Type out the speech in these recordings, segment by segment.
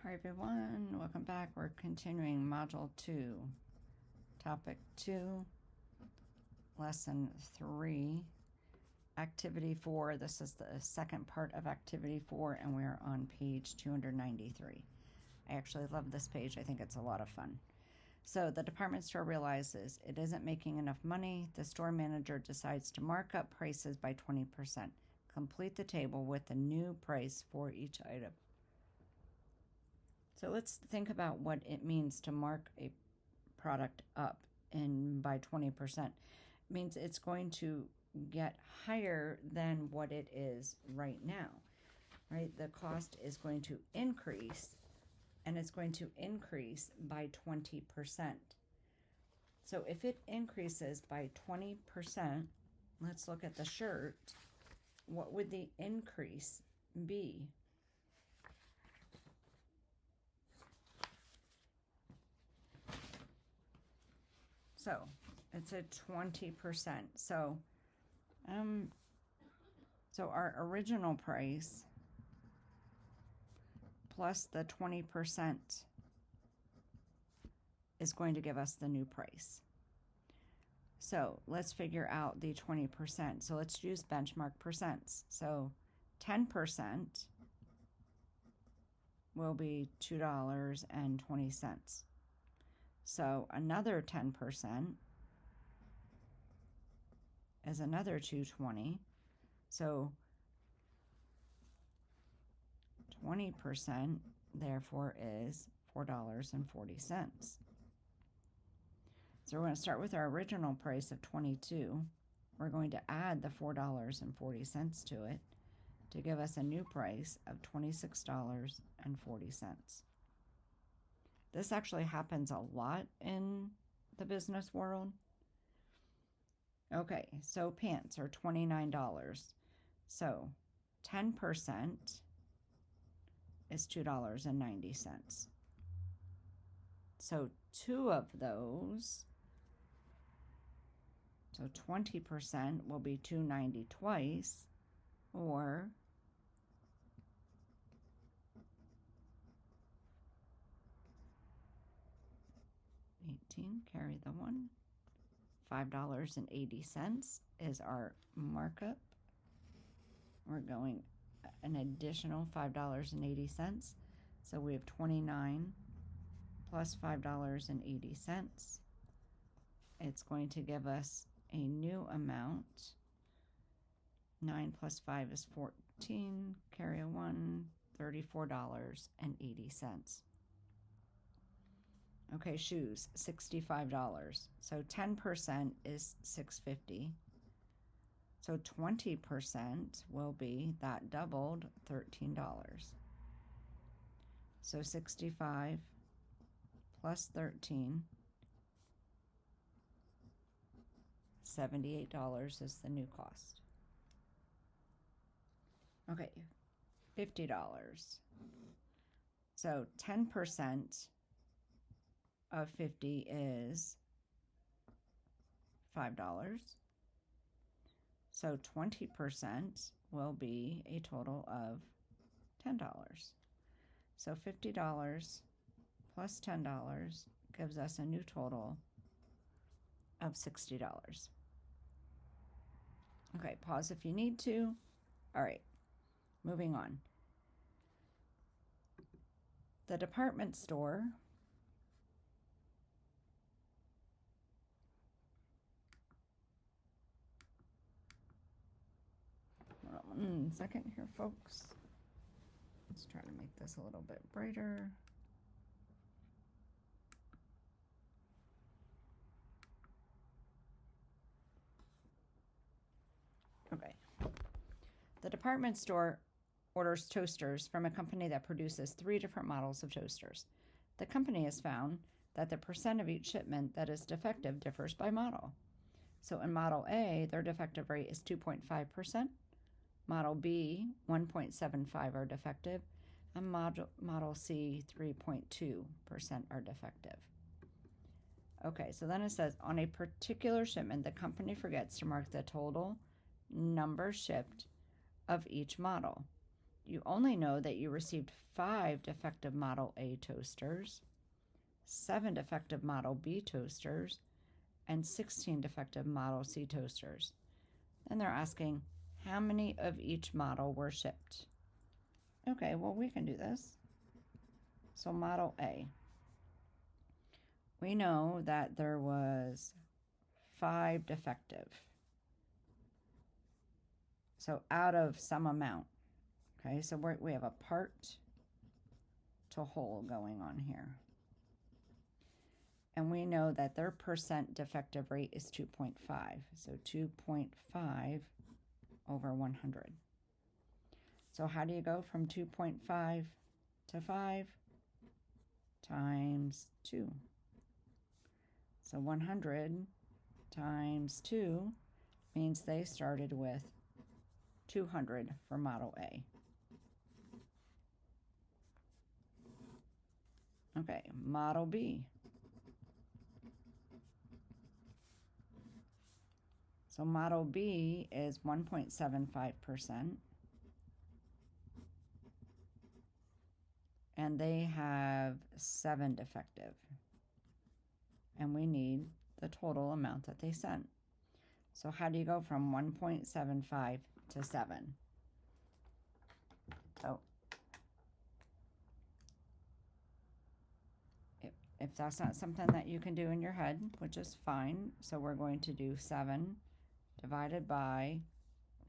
Hi everyone, welcome back. We're continuing Module 2, Topic 2, Lesson 3, Activity 4. This is the second part of Activity 4, and we're on page 293. I actually love this page. I think it's a lot of fun. So the department store realizes it isn't making enough money. The store manager decides to mark up prices by 20%. Complete the table with the new price for each item. So let's think about what it means to mark a product up by 20%. It means it's going to get higher than what it is right now, right? The cost is going to increase, and it's going to increase by 20%. So if it increases by 20%, let's look at the shirt. What would the increase be? So it's a 20%. So our original price plus the 20% is going to give us the new price. So let's figure out the 20%. So let's use benchmark percents. So 10% will be $2.20. So another 10% is another $2.20. So 20% therefore is $4.40. So we're going to start with our original price of $22. We're going to add the $4.40 to it to give us a new price of $26.40. This actually happens a lot in the business world. Okay, so pants are $29. So 10% is $2.90. So two of those, so 20% will be $2.90 twice, or carry the one. $5.80 is our markup. We're going an additional $5.80. So we have 29 plus $5.80. It's going to give us a new amount. 9 plus 5 is 14. Carry a 1, $34.80. Okay, shoes, $65. So 10% is $6.50. So 20% will be that doubled, $13. So 65 plus 13, $78 is the new cost. Okay, $50. So 10% of 50 is $5. So 20% will be a total of $10. So $50 plus $10 gives us a new total of $60. Okay, pause if you need to. All right, moving on. The department store one second here, folks. Let's try to make this a little bit brighter. Okay. The department store orders toasters from a company that produces 3 different models of toasters. The company has found that the percent of each shipment that is defective differs by model. So in Model A, their defective rate is 2.5%. Model B, 1.75 are defective, and Model C, 3.2% are defective. Okay, so then it says, on a particular shipment, the company forgets to mark the total number shipped of each model. you only know that you received 5 defective Model A toasters, 7 defective Model B toasters, and 16 defective Model C toasters. And they're asking how many of each model were shipped. Okay, well, we can do this. So Model A, we know that there was 5 defective. So out of some amount. Okay, so we have a part to whole going on here. And we know that their percent defective rate is 2.5. So 2.5 over 100. So how do you go from 2.5 to 5? Times 2. So 100 times 2 means they started with 200 for Model A. Okay, Model B. So Model B is 1.75%. And they have 7 defective. And we need the total amount that they sent. So how do you go from 1.75 to 7? So if that's not something that you can do in your head, which is fine, so we're going to do 7 divided by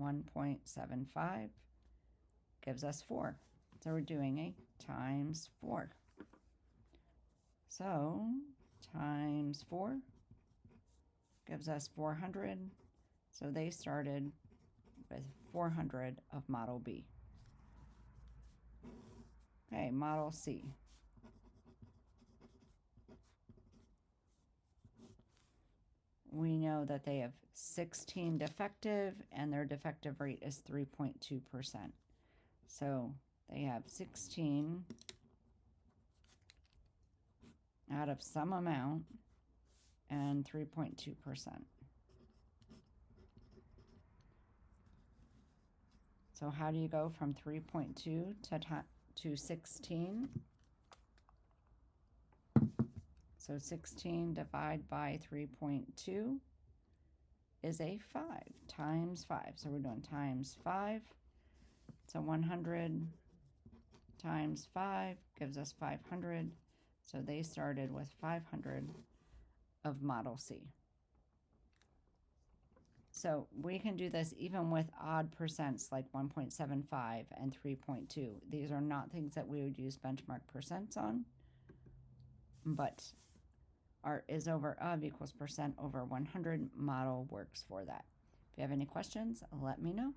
1.75 gives us 4. So we're doing a times 4. So times 4 gives us 400. So they started with 400 of Model B. Okay, Model C. We know that they have 16 defective and their defective rate is 3.2%. So they have 16 out of some amount and 3.2%. So how do you go from 3.2 to 16? So 16 divided by 3.2 is a 5 times 5. So we're doing times 5. So 100 times 5 gives us 500. So they started with 500 of Model C. So we can do this even with odd percents like 1.75 and 3.2. These are not things that we would use benchmark percents on, but our is over of equals percent over 100 model works for that. If you have any questions, let me know.